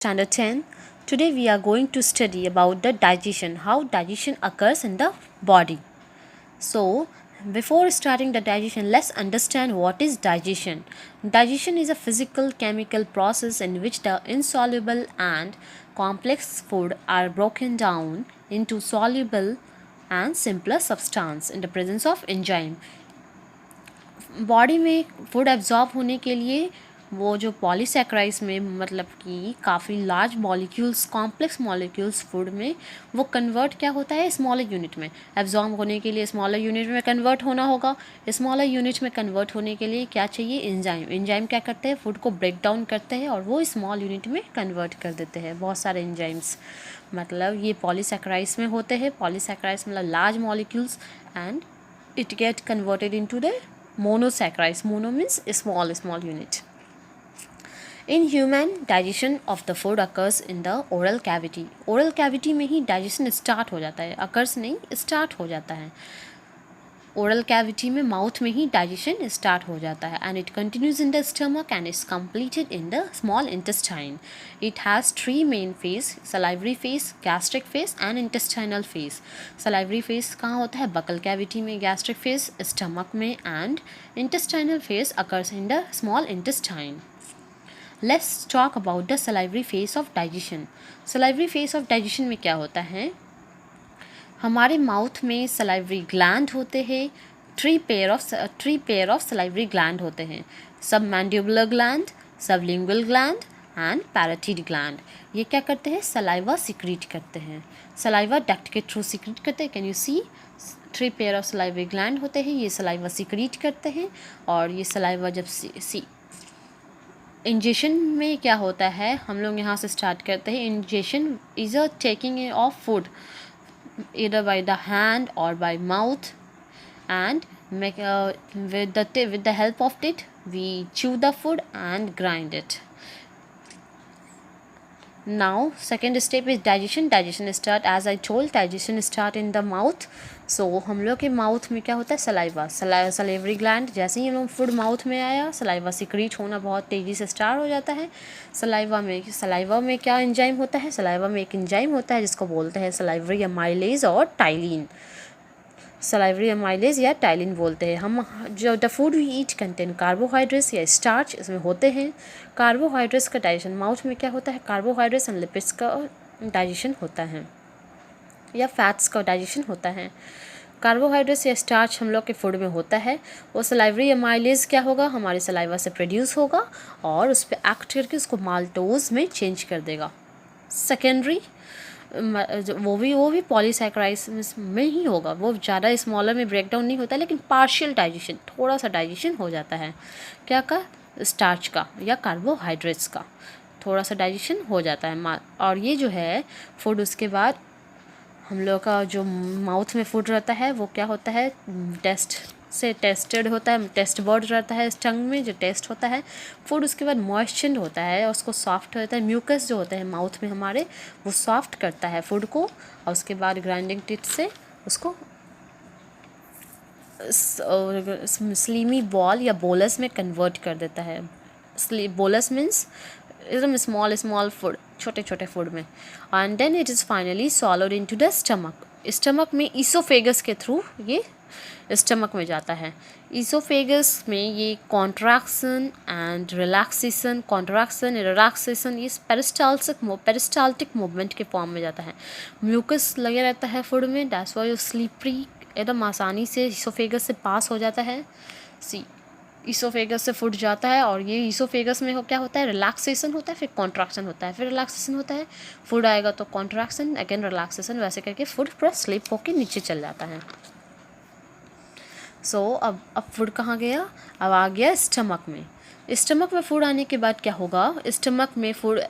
Standard 10. Today we are going to study about the digestion, how digestion occurs in the body. So, before starting the digestion, let's understand what is digestion. Digestion is a physical chemical process in which the insoluble and complex food are broken down into soluble and simpler substance in the presence of enzyme. Body में food absorb होने के लिए वो जो polysaccharides में मतलब कि काफ़ी large molecules complex molecules food में वो कन्वर्ट क्या होता है स्मॉलर यूनिट में एब्जॉर्ब होने के लिए स्मॉलर यूनिट में कन्वर्ट होना होगा। स्मॉलर यूनिट में कन्वर्ट होने के लिए क्या चाहिए एंजाइम। एंजाइम क्या करते हैं फूड को ब्रेक डाउन करते हैं और वो स्मॉल यूनिट में कन्वर्ट कर देते हैं। बहुत सारे एंजाइम्स मतलब ये पॉलीसैकेराइड्स में होते हैं। पॉलीसैकेराइड्स मतलब large molecules and it get converted into the monosaccharides. Mono means small unit. In human, digestion of the food occurs in the oral cavity. Oral cavity में ही digestion start हो जाता है, occurs नहीं start हो जाता है। Oral cavity में mouth में ही डाइजेशन स्टार्ट हो जाता है and it continues in the stomach and is completed in the small intestine. It has three main phase, salivary phase, gastric phase and intestinal phase. Salivary phase कहाँ होता है buccal cavity में, gastric phase stomach में and intestinal phase occurs in the small intestine. Let's talk about the salivary phase of digestion. Salivary phase of digestion में क्या होता है, हमारे माउथ में सलाइवरी ग्लैंड होते हैं. Three pair of salivary gland होते हैं, submandibular gland, sublingual gland and parotid gland. ये क्या करते हैं सलाइवा सिक्रीट करते हैं, सलाइवा डक्ट के थ्रू सिक्रीट करते हैं. Can you see three pair of salivary gland होते हैं, ये सलाइवा सिक्रीट करते हैं. और ये सलाइवा जब इंजेशन में क्या होता है, हम लोग यहाँ से स्टार्ट करते हैं. Ingestion is a taking of food either by the hand or by mouth and with the help of it we chew the food and grind it. Now second step is digestion start as I told digestion start in the mouth. So हम लोग के mouth में क्या होता है saliva, salivary gland. जैसे ही हम लोग फूड माउथ में आया सलाइवा सिक्रीट होना बहुत तेज़ी से स्टार्ट हो जाता है. सलाइवा में क्या एंजाइम होता है, सलाइवा में एक एंजाइम होता है जिसको बोलते हैं सलाइवरी अमाइलेज और टाइलिन. सलाइवरी अमाइलेज या टाइलिन बोलते हैं. हम जो the food we eat contain carbohydrates या स्टार्च इसमें होते हैं. कार्बोहाइड्रेट्स का डाइजेशन माउथ में क्या होता है, कार्बोहाइड्रेट्स एंड लिपिड्स का डाइजेशन होता है या फैट्स का डाइजेशन होता है. कार्बोहाइड्रेट्स या स्टार्च हम लोग के फूड में होता है. वो सलाइवरी अमाइलेज क्या होगा, हमारे सलाइवा से प्रोड्यूस होगा और उस पर एक्ट करके उसको माल्टोज में चेंज कर देगा. सेकेंडरी वो भी पॉलीसैकेराइड्स में ही होगा, वो ज़्यादा स्मॉलर में ब्रेक डाउन नहीं होता लेकिन पार्शियल डाइजेशन, थोड़ा सा डाइजेशन हो जाता है. क्या का स्टार्च का या कार्बोहाइड्रेट्स का थोड़ा सा डाइजेशन हो जाता है. और ये जो है फूड उसके बाद हम लोग का जो माउथ में फूड रहता है वो क्या होता है टेस्ट से टेस्टेड होता है, टेस्ट बर्ड रहता है टंग में जो टेस्ट होता है फूड. उसके बाद मॉइस्चर होता है और उसको सॉफ्ट होता है, म्यूकस जो होता है माउथ में हमारे वो सॉफ्ट करता है फूड को. और उसके बाद ग्राइंडिंग टिट से उसको स्लीमी बॉल या बोलस में कन्वर्ट कर देता है. बोलस मीन्स एकदम स्मॉल फूड, छोटे छोटे फूड में. And then it is finally swallowed into the stomach. Stomach में ईसोफेगस के थ्रू ये स्टमक में जाता है. ईसोफेगस में ये कॉन्ट्रैक्शन एंड रिलैक्सेशन, ये पेरिस्टाल्टिक मूवमेंट के फॉर्म में जाता है. म्यूकस लगे रहता है फूड में, दैट्स व्हाई स्लीपरी एकदम आसानी से ईसोफेगस से पास हो जाता है. ईसोफेगस से फूड जाता है और ये ईसोफेगस में क्या होता है रिलैक्सेशन होता है, फिर कॉन्ट्रैक्शन होता है, फिर रिलैक्सेशन होता है, फूड आएगा तो कॉन्ट्रैक्शन अगेन रिलैक्सेशन, वैसे करके फूड पूरा स्लिप होके नीचे चल जाता है. अब फूड कहाँ गया, अब आ गया स्टमक में. स्टमक में फूड आने के बाद क्या होगा, स्टमक में फूड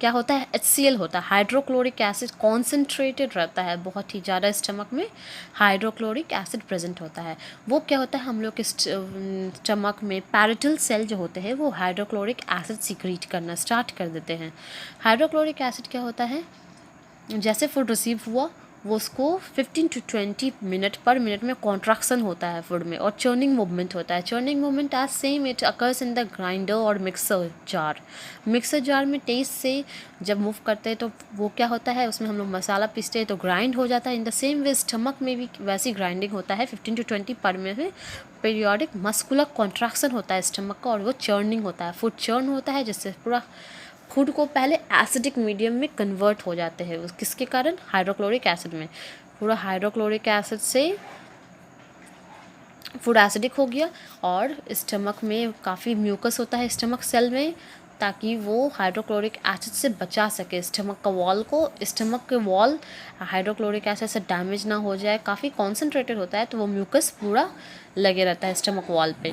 क्या होता है HCl होता है, हाइड्रोक्लोरिक एसिड कॉन्सेंट्रेटेड रहता है बहुत ही ज़्यादा. स्टमक में हाइड्रोक्लोरिक एसिड प्रेजेंट होता है. वो क्या होता है हम लोग के स्टमक में पैरेटल सेल जो होते हैं वो हाइड्रोक्लोरिक एसिड सिक्रीट करना स्टार्ट कर देते हैं. हाइड्रोक्लोरिक एसिड क्या होता है, जैसे फूड रिसीव हुआ वो उसको 15 to 20 मिनट पर मिनट में कॉन्ट्रैक्शन होता है फूड में, और चर्निंग मूवमेंट होता है। Churning movement as same it occurs in the grinder और मिक्सर जार। मिक्सर जार में टेस्ट से जब मूव करते हैं तो वो क्या होता है, उसमें हम लोग मसाला पीसते हैं तो ग्राइंड हो जाता है। In the same way stomach में भी वैसी ग्राइंडिंग होता है 15 to 20 पर मिनट में। पीरियोडिक मस्कुलर कॉन्ट्रैक्शन होता है स्टमक का, और वो चर्निंग होता है, फूड चर्न होता है, जिससे पूरा फूड को पहले एसिडिक मीडियम में कन्वर्ट हो जाते हैं। उस किसके कारण, हाइड्रोक्लोरिक एसिड में। पूरा हाइड्रोक्लोरिक एसिड से फूड एसिडिक हो गया, और स्टमक में काफ़ी म्यूकस होता है स्टमक सेल में, ताकि वो हाइड्रोक्लोरिक एसिड से बचा सके स्टमक का वॉल को। स्टमक के वॉल हाइड्रोक्लोरिक एसिड से डैमेज ना हो जाए, काफ़ी कॉन्सेंट्रेटेड होता है, तो वो म्यूकस पूरा लगे रहता है स्टमक वॉल पे।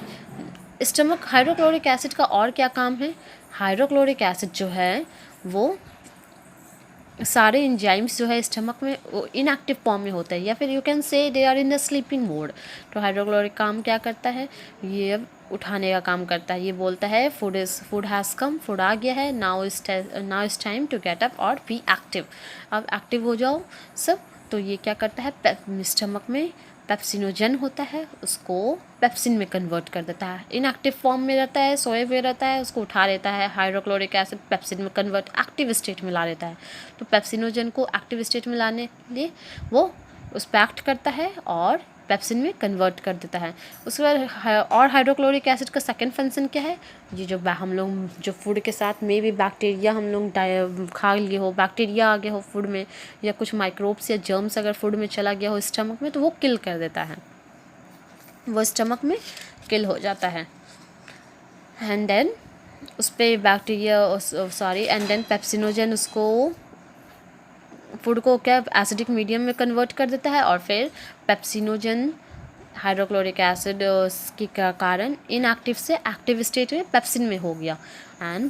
स्टमक हाइड्रोक्लोरिक एसिड का और क्या काम है, हाइड्रोक्लोरिक एसिड जो है वो सारे एंजाइम्स जो है स्टमक में वो इनएक्टिव फॉर्म में होता है, या फिर you can say they are in the sleeping mode. तो हाइड्रोक्लोरिक काम क्या करता है, ये अब उठाने का काम करता है। ये बोलता है फूड हैज़ कम, फूड आ गया है, now is time to get up और बी एक्टिव। अब एक्टिव हो जाओ सब। तो ये क्या करता है, स्टमक में पेप्सिनोजन होता है, उसको पेप्सिन में कन्वर्ट कर देता है। इनएक्टिव फॉर्म में रहता है, सोए हुए रहता है, उसको उठा लेता है, हाइड्रोक्लोरिक एसिड पेप्सिन में कन्वर्ट एक्टिव स्टेट में ला लेता है। तो पेप्सिनोजन को एक्टिव स्टेट में लाने के लिए वो उस पर एक्ट करता है और पेप्सिन में कन्वर्ट कर देता है। उसके बाद और हाइड्रोक्लोरिक एसिड का सेकंड फंक्शन क्या है, ये जो हम लोग जो फूड के साथ में भी बैक्टीरिया हम लोग खा लिए हो, बैक्टीरिया आ गया हो फूड में, या कुछ माइक्रोब्स या जर्म्स अगर फूड में चला गया हो स्टमक में, तो वो किल कर देता है, वो स्टमक में किल हो जाता है। एंड देन उस पर बैक्टीरिया एंड देन पेप्सिनोजन उसको फूड को क्या एसिडिक मीडियम में कन्वर्ट कर देता है, और फिर पेप्सिनोजन हाइड्रोक्लोरिक एसिड के कारण इनएक्टिव से एक्टिव स्टेट में पेप्सिन में हो गया। एंड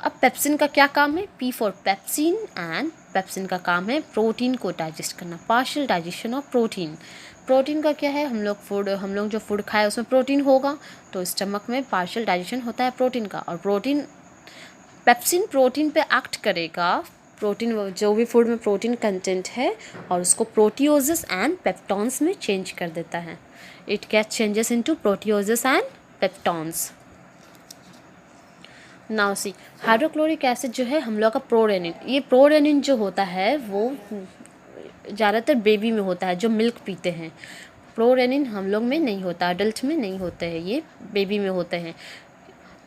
अब पेप्सिन का क्या काम है, P for pepsin, and pepsin का काम है प्रोटीन को डाइजेस्ट करना, partial digestion of protein. Protein का क्या है, हम लोग जो फूड खाए उसमें प्रोटीन होगा, तो स्टमक में पार्शियल डाइजेशन होता है प्रोटीन का, और पेप्सिन प्रोटीन पे एक्ट करेगा, प्रोटीन जो भी फूड में प्रोटीन कंटेंट है, और उसको प्रोटियोसिस एंड पेप्टॉन्स में चेंज कर देता है। It get changes into proteoses and peptones. Now see hydrochloric acid जो है हम लोग का प्रोरेनिन, ये प्रोरेनिन जो होता है वो ज़्यादातर बेबी में होता है जो मिल्क पीते हैं। प्रोरेनिन हम लोग में नहीं होता, अडल्ट में नहीं होते हैं, ये बेबी में होते हैं।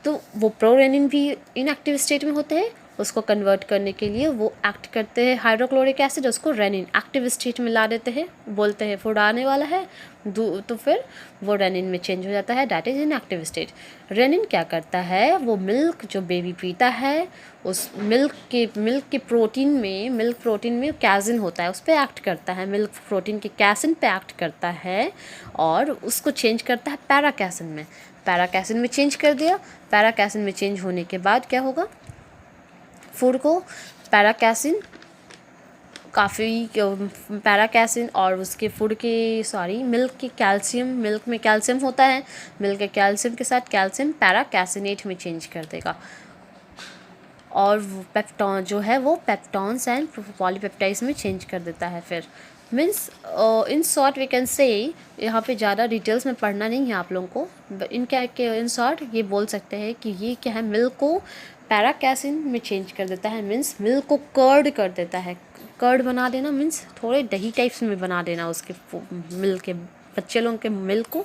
तो वो प्रोरेनिन भी इनएक्टिव स्टेट में होते हैं, उसको कन्वर्ट करने के लिए वो एक्ट करते हैं हाइड्रोक्लोरिक एसिड, उसको रेनिन एक्टिव स्टेट में ला देते हैं, बोलते हैं फूड आने वाला है, तो फिर वो रेनिन में चेंज हो जाता है, that is in active state. Rennin क्या करता है, वो मिल्क जो बेबी पीता है उस मिल्क के प्रोटीन में कैसिन होता है, उस पर एक्ट करता है, मिल्क प्रोटीन के कैसिन पे एक्ट करता है, और उसको चेंज करता है पैराकैसिन में। पैराकैसिन में चेंज कर दिया, पैराकैसिन में चेंज होने के बाद क्या होगा, फूड को पैराकैसिन और उसके फूड के मिल्क में कैल्शियम होता है, मिल्क के कैल्शियम के साथ कैल्शियम पैराकैसिनेट में चेंज कर देगा, और पेप्टॉन जो है वो पेप्टॉन्स एंड पॉलीपेप्टाइड्स में चेंज कर देता है। फिर means in short we can say, यहाँ पे ज़्यादा डिटेल्स में पढ़ना नहीं है आप लोगों को, इन शॉर्ट ये बोल सकते हैं कि ये क्या है, मिल्क को पैराकैसिन में चेंज कर देता है, मीन्स मिल्क को कर्ड कर देता है। कर्ड बना देना मीन्स थोड़े दही टाइप्स में बना देना, उसके मिल्क के बच्चे लोगों के मिल्क को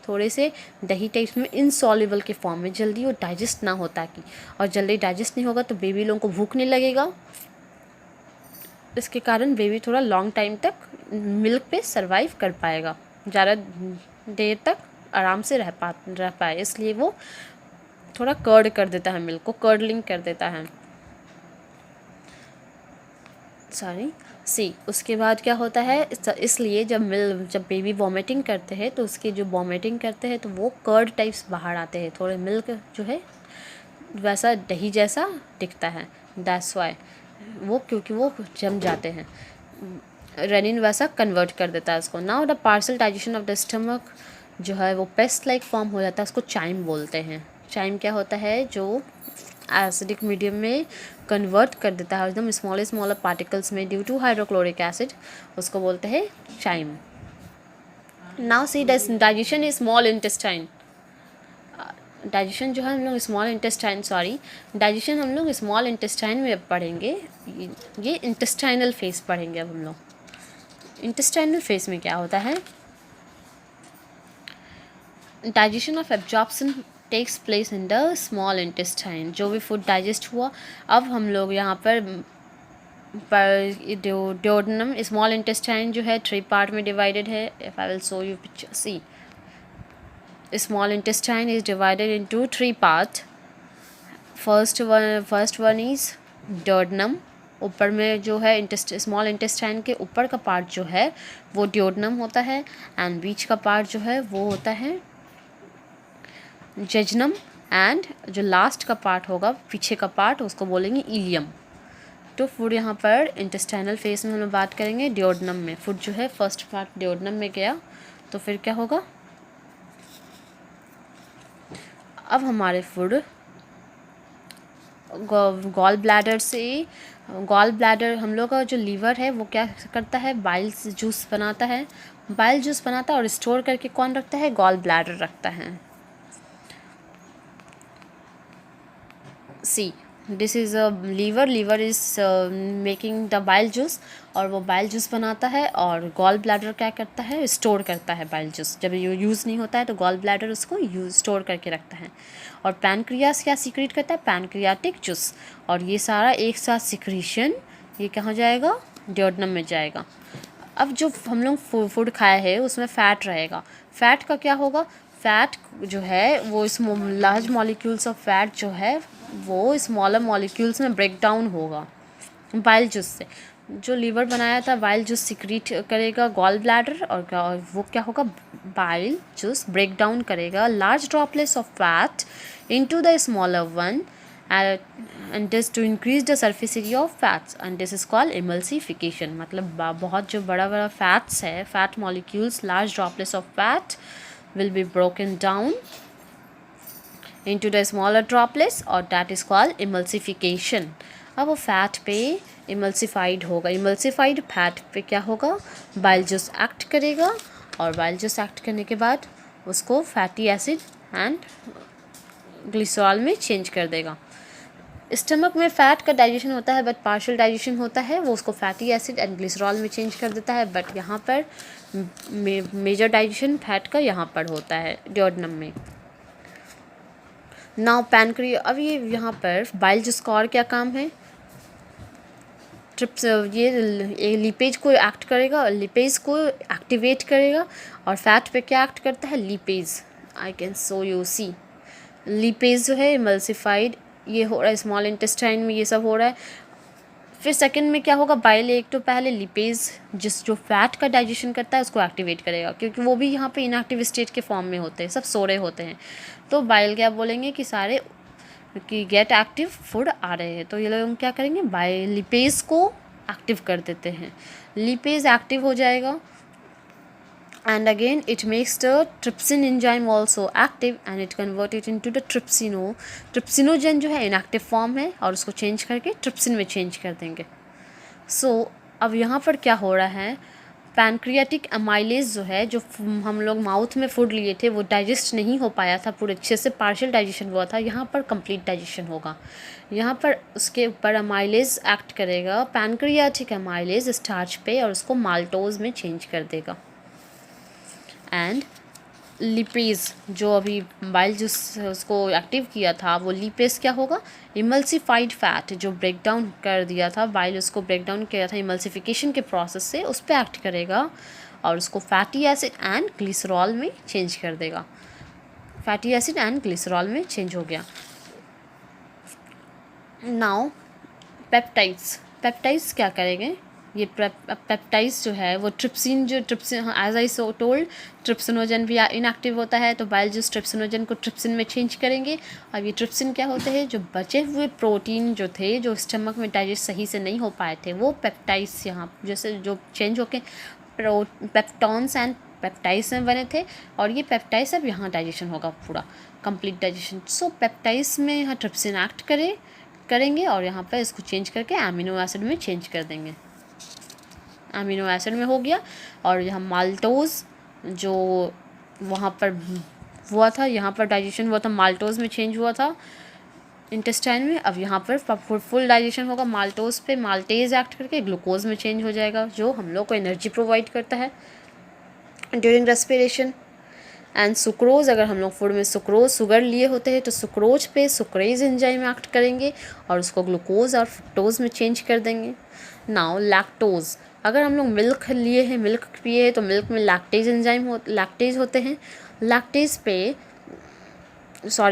थोड़े से दही टाइप्स में इनसॉल्युबल के फॉर्म में, जल्दी वो डाइजेस्ट ना होता कि, और जल्दी डाइजेस्ट नहीं होगा तो बेबी लोगों को भूख नहीं लगेगा, इसके कारण बेबी थोड़ा लॉन्ग टाइम तक मिल्क पे सरवाइव कर पाएगा, ज़्यादा देर तक आराम से रह पाए, इसलिए वो थोड़ा कर्ड कर देता है, मिल्क को कर्डलिंग कर देता है। उसके बाद क्या होता है, इसलिए जब बेबी वॉमिटिंग करते हैं तो उसकी जो वॉमिटिंग करते हैं तो वो कर्ड टाइप्स बाहर आते हैं, थोड़े मिल्क जो है वैसा दही जैसा दिखता है, दैट्स वाई क्योंकि वो जम जाते हैं, रेनिन वैसा कन्वर्ट कर देता है उसको। Now the partial digestion of the stomach जो है वो पेस्ट लाइक फॉर्म हो जाता है, उसको चाइम बोलते हैं। चाइम क्या होता है, जो एसिडिक मीडियम में कन्वर्ट कर देता है एकदम स्मॉलर पार्टिकल्स में ड्यू टू हाइड्रोक्लोरिक एसिड, उसको बोलते हैं chyme. Now see digestion is small intestine. Digestion जो है हम लोग डाइजेशन हम लोग स्मॉल इंटेस्टाइन में पढ़ेंगे। ये इंटेस्टाइनल फेस पढ़ेंगे अब हम लोग। इंटेस्टाइनल फेस में क्या होता है? Digestion of absorption takes place in the small intestine. जो भी फूड डाइजेस्ट हुआ, अब हम लोग यहाँ पर ड्यूोडेनम, स्मॉल इंटेस्टाइन जो है 3 पार्ट में डिवाइडेड है। If I will show you picture, see small intestine is divided into 3 parts. first one is duodenum। ऊपर में जो है स्मॉल इंटेस्टाइन के ऊपर का पार्ट जो है वो ड्यूोडेनम होता है, एंड बीच का पार्ट जो है वो होता है जेजनम, एंड जो लास्ट का पार्ट होगा पीछे का पार्ट उसको बोलेंगे इलियम। तो फूड यहाँ पर इंटेस्टाइनल फेस में हम लोग बात करेंगे ड्यूोडेनम में। फूड जो है फर्स्ट पार्ट ड्यूोडेनम में गया तो फिर क्या होगा? अब हमारे फूड गॉल ब्लैडर हम लोग का जो लीवर है वो क्या करता है? बाइल जूस बनाता है और स्टोर करके कौन रखता है? गॉल ब्लैडर रखता है। See this is a liver is making the bile juice, और वो बाइल जूस बनाता है, और गॉल ब्लैडर क्या करता है? स्टोर करता है बाइल जूस। जब यूज़ नहीं होता है तो गॉल ब्लैडर उसको स्टोर करके रखता है। और पैनक्रियास क्या सीक्रेट करता है? Pancreatic juice. और ये सारा एक साथ सिक्रीशन ये कहाँ जाएगा? ड्यूोडेनम में जाएगा। अब जो हम लोग फूड खाए हैं उसमें फ़ैट रहेगा। फ़ैट का क्या होगा? फ़ैट जो है वो लार्ज मॉलिक्यूल्स ऑफ फैट जो है वो स्मॉलर मॉलिक्यूल्स में ब्रेक डाउन होगा बाइल जूस से। जो लीवर बनाया था बाइल जूस सिक्रीट करेगा गॉल ब्लैडर, और वो क्या होगा? बाइल जूस ब्रेक डाउन करेगा large droplets of fat into the smaller one, and this to increase the surface area of fats, and this is called emulsification। मतलब बहुत जो बड़ा फैट्स है, fat molecules, large droplets of fat will be broken down into the smaller droplets, और that is called emulsification। अब वो fat पे emulsified होगा। emulsified फैट पे क्या होगा? बाइल जूस एक्ट करेगा, और बाइल जूस एक्ट करने के बाद उसको फैटी एसिड एंड ग्लिसरॉल में चेंज कर देगा। स्टमक में फ़ैट का डाइजेशन होता है बट पार्शियल डाइजेशन होता है, वो उसको फैटी एसिड एंड ग्लिसरॉल में चेंज कर देता है। बट यहाँ पर मेजर डाइजेशन फैट का यहाँ पर होता है ड्यूोडेनम में। नाउ पैनक्रिया, अब ये यहाँ पर बाइल जूस का और क्या काम है? ट्रिप्स, ये लिपेज को एक्ट करेगा, लिपेज को एक्टिवेट करेगा, और फैट पे क्या एक्ट करता है? Lipase. I can show you, see lipase जो है इमल्सिफाइड ये हो रहा है स्मॉल इंटेस्टाइन में, ये सब हो रहा है। फिर सेकंड में क्या होगा? बाइल एक तो पहले लिपेज जो फैट का डाइजेशन करता है उसको एक्टिवेट करेगा, क्योंकि वो भी यहाँ पे इनएक्टिव स्टेट के फॉर्म में होते हैं, सब सो रहे होते हैं। तो बाइल क्या बोलेंगे कि सारे कि गेट एक्टिव फूड आ रहे हैं, तो ये लोग क्या करेंगे? बाइल लिपेज को एक्टिव कर देते हैं। लिपेज एक्टिव हो जाएगा, and again it makes the trypsin enzyme also active and it convert it into the trypsinogen जो है inactive form है, और उसको चेंज करके ट्रिप्सिन में चेंज कर देंगे। अब यहाँ पर क्या हो रहा है? पैनक्रियाटिक अमाइलेज जो है, जो हम लोग माउथ में फूड लिए थे वो डाइजेस्ट नहीं हो पाया था पूरे अच्छे से, पार्शियल डाइजेशन हुआ था, यहाँ पर कंप्लीट डाइजेशन होगा। यहाँ पर उसके ऊपर अमाइलेज एक्ट करेगा, पैनक्रियाटिक अमाइलेज स्टार्च पे, और उसको माल्टोज में चेंज कर देगा। एंड लिपेज जो अभी बाइल जूस उसको एक्टिव किया था, वो लिपेज क्या होगा? इमल्सिफाइड फैट जो ब्रेक डाउन कर दिया था, बाइल उसको ब्रेक डाउन किया था इमल्सिफिकेशन के प्रोसेस से, उस पर एक्ट करेगा और उसको फैटी एसिड एंड ग्लिसरॉल में चेंज कर देगा। फैटी एसिड एंड ग्लिसरॉल में चेंज हो गया। नाउ पेप्टाइड्स क्या करेंगे? ये पेप्टाइड्स जो है वो trypsin as I so told, trypsinogen भी इनएक्टिव होता है, तो बाइल जूस ट्रिप्सिनोजन को ट्रिप्सिन में चेंज करेंगे। अब ये ट्रिप्सिन क्या होते हैं? जो बचे हुए प्रोटीन जो थे, जो स्टमक में डाइजेस्ट सही से नहीं हो पाए थे, वो पेप्टाइड्स यहाँ जैसे जो चेंज होके पेप्टॉन्स एंड पेप्टाइड्स में बने थे, और ये पेप्टाइड्स अब यहाँ डाइजेशन होगा पूरा कंप्लीट डाइजेशन। सो पेप्टाइड्स में यहाँ ट्रिप्सिन एक्ट करेंगे और यहाँ पर इसको चेंज करके अमीनो एसिड में चेंज कर देंगे। अमीनो एसिड में हो गया, और यहाँ माल्टोज जो वहाँ पर हुआ था, यहाँ पर डाइजेशन हुआ था, माल्टोज में चेंज हुआ था इंटेस्टाइन में। अब यहाँ पर फुल डाइजेशन होगा माल्टोज पे, माल्टेज एक्ट करके ग्लूकोज में चेंज हो जाएगा, जो हम लोग को एनर्जी प्रोवाइड करता है ड्यूरिंग रेस्पिरेशन। एंड सुक्रोज, अगर हम लोग फूड में सुक्रोज शुगर लिए होते हैं तो सुक्रोज पे सुक्रेज एंजाइम एक्ट करेंगे और उसको ग्लूकोज और फ्रुक्टोज में चेंज कर देंगे। नाउ लैक्टोज, अगर हम लोग मिल्क लिए हैं, मिल्क पिए हैं, तो मिल्क में लैक्टेज होते हैं,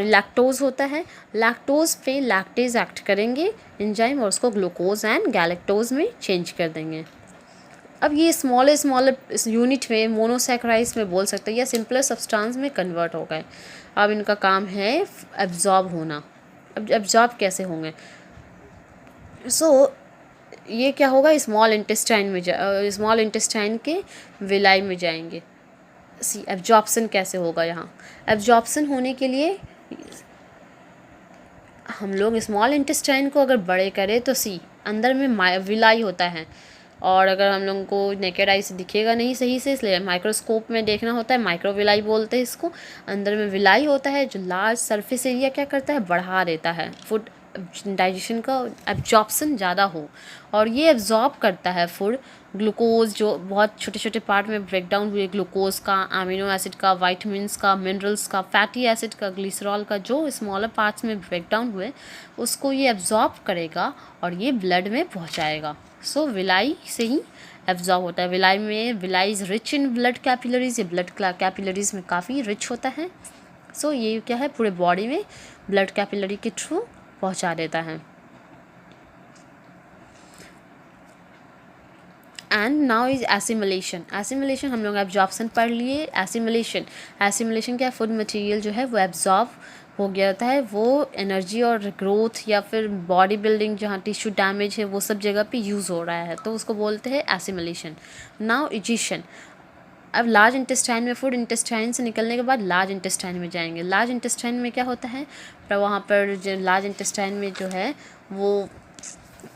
लैक्टोज होता है, लैक्टोज पे लैक्टेज एक्ट करेंगे एंजाइम और उसको ग्लूकोज एंड गैलेक्टोज में चेंज कर देंगे। अब ये स्मॉलर यूनिट में मोनोसैकेराइड्स में बोल सकते हैं या सिंपलर सब्सटेंस में कन्वर्ट हो गए। अब इनका काम है एब्जॉर्ब होना। अब एब्जॉर्ब कैसे होंगे? ये क्या होगा, स्मॉल इंटेस्टाइन के विलाई में जाएंगे। एब्जॉर्प्शन कैसे होगा? यहाँ एब्जॉर्प्शन होने के लिए हम लोग स्मॉल इंटेस्टाइन को अगर बड़े करें तो अंदर में विलाई होता है, और अगर हम लोगों को नेकेड आई से दिखेगा नहीं सही से, इसलिए माइक्रोस्कोप में देखना होता है, माइक्रोविलाई बोलते हैं इसको। अंदर में विलाई होता है जो लार्ज सरफेस एरिया क्या करता है, बढ़ा देता है फूड डाइजेशन का, एब्जॉर्प्शन ज़्यादा हो, और ये एब्जॉर्ब करता है फूड ग्लूकोज जो बहुत छोटे छोटे पार्ट में ब्रेक डाउन हुए, ग्लूकोज का, अमीनो एसिड का, वाइटमिन्स का, मिनरल्स का, फैटी एसिड का, ग्लिसरॉल का, जो स्मॉलर पार्ट्स में ब्रेक डाउन हुए उसको ये एब्जॉर्ब करेगा और ये ब्लड में पहुंचाएगा। विलाई से ही एब्जॉर्ब होता है। Villi is rich in blood capillaries, ये ब्लड कैपिलरीज में काफ़ी रिच होता है। ये क्या है, पूरे बॉडी में ब्लड कैपिलरी के थ्रू पहुंचा देता है। एंड नाउ इज एसिमिलेशन हम लोग एब्जॉर्प्शन पढ़ लिए। एसिमिलेशन क्या, फूड मटेरियल जो है वो एब्जॉर्ब हो गया होता है, वो एनर्जी और ग्रोथ या फिर बॉडी बिल्डिंग जहाँ टिश्यू डैमेज है वो सब जगह पे यूज़ हो रहा है, तो उसको बोलते हैं एसिमिलेशन। नाउ इजिशन, अब लार्ज इंटेस्टाइन में फूड इंटेस्टाइन से निकलने के बाद लार्ज इंटेस्टाइन में जाएंगे। लार्ज इंटेस्टाइन में क्या होता है, तो वहाँ पर जो लार्ज इंटेस्टाइन में जो है वो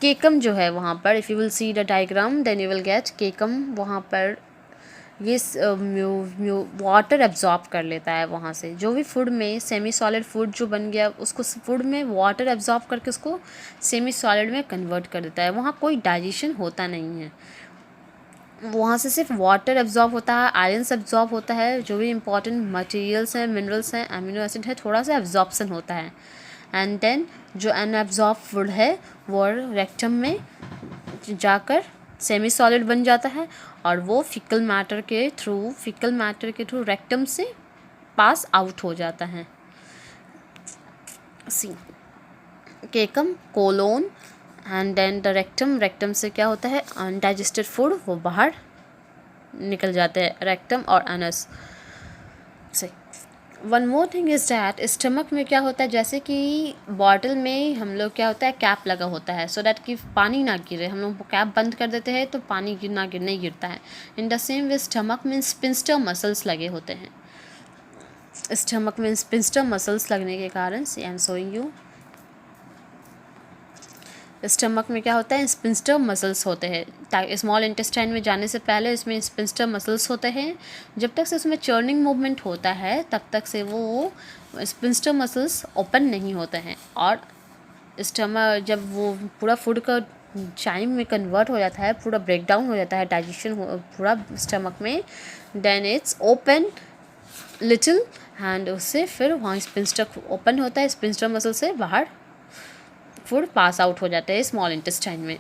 केकम जो है वहाँ पर, if you will see the diagram then you will get caecum, वहाँ पर ये वाटर एब्जॉर्ब कर लेता है वहाँ से। जो भी फूड में सेमी सॉलिड फूड जो बन गया उसको फूड में वाटर एब्जॉर्ब करके उसको सेमी सॉलिड में कन्वर्ट कर देता है। वहाँ कोई डाइजेशन होता नहीं है, वहाँ से सिर्फ वाटर एब्जॉर्ब होता है, आयरन्स एब्जॉर्ब होता है, जो भी इंपॉर्टेंट मटेरियल्स हैं, मिनरल्स हैं, अमीनो एसिड है, थोड़ा सा एब्जॉर्प्शन होता है। एंड देन जो अनएब्जॉर्ब फूड है वो रेक्टम में जाकर सेमी सॉलिड बन जाता है और वो फीकल मैटर के थ्रू रेक्टम से पास आउट हो जाता है। Caecum, colon and then the rectum से क्या होता है, अनडाइजेस्टेड फूड वो बाहर निकल जाते हैं, रेक्टम और अनस से। One more thing is that stomach में क्या होता है, जैसे कि बॉटल में हम लोग क्या होता है कैप लगा होता है सो दैट कि पानी ना गिरे, हम लोग कैप बंद कर देते हैं तो पानी नहीं गिरता है। In the same way stomach में स्पिंस्टर मसल्स लगे होते हैं। स्टमक में स्पिंस्टर मसल्स लगने के कारण I am showing you, stomach में क्या होता है, स्पिंस्टर मसल्स होते हैं। स्मॉल इंटेस्टाइन में जाने से पहले इसमें स्पिंस्टर मसल्स होते हैं। जब तक से उसमें चर्निंग मूवमेंट होता है तब तक से वो स्पिंस्टर मसल्स ओपन नहीं होते हैं, और स्टमक जब वो पूरा फूड का चाइम में कन्वर्ट हो जाता है, पूरा ब्रेक डाउन हो जाता है, डाइजेशन पूरा स्टमक में, then it's open little and उससे फिर वहाँ स्पिंस्टर ओपन होता है, स्पिंस्टर मसल से बाहर फूड पास आउट हो जाता है स्मॉल इंटेस्टाइन में।